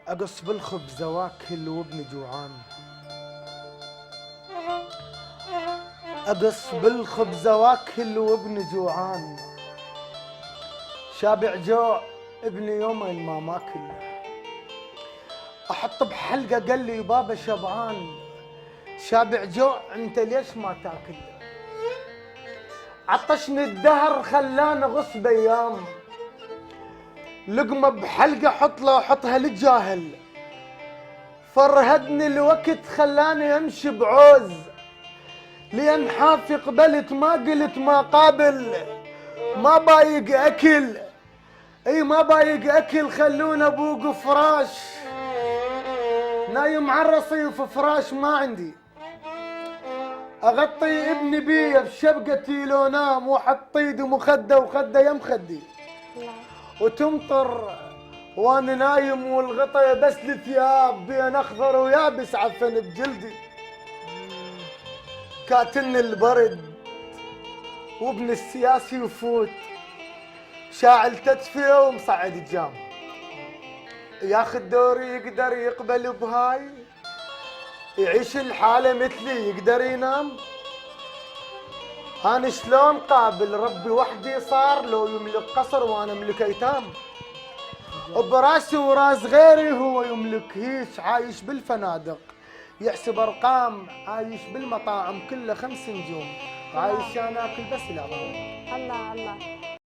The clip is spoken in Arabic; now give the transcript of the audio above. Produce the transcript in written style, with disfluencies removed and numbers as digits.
أقص بالخبز واكل وابني جوعان. أقص بالخبز واكل وابني جوعان. شابع جوع ابني يومين ما ماكل. أحط بحلقة قال لي بابا شبعان. شابع جوع أنت ليش ما تاكل؟ عطشني الدهر خلاني أغص بأيام. لقمة بحلقة حطها للجاهل. فرهدني الوقت خلاني أمشي بعوز. لين حافي قبلت ما قلت ما قابل. ما بايق أكل، اي ما بايق أكل. خلونا أبوق فراش. نايم على الرصيف فراش ما عندي. أغطي ابني بيه بشبقتي لو نام. وأحط ايدي مخدة وخده يم خدي. وتمطر وانا نايم والغطا بس الثياب بين اخضر ويابس عفن بجلدي. كاتلني البرد وابن السياسي يفوت. شاعل تدفئة ومصعد الجام. ياخذ دوري يقدر يقبل بهاي. يعيش الحالة مثلي يقدر ينام. أنا شلون قابل ربي وحدي صار. لو يملك قصر وأنا أملك أيتام. براسي وراس غيري هو يملك هيش. عايش بالفنادق يحسب أرقام. عايش بالمطاعم كلها 5 نجوم. عايش أنا آكل بس الأرقام. الله الله.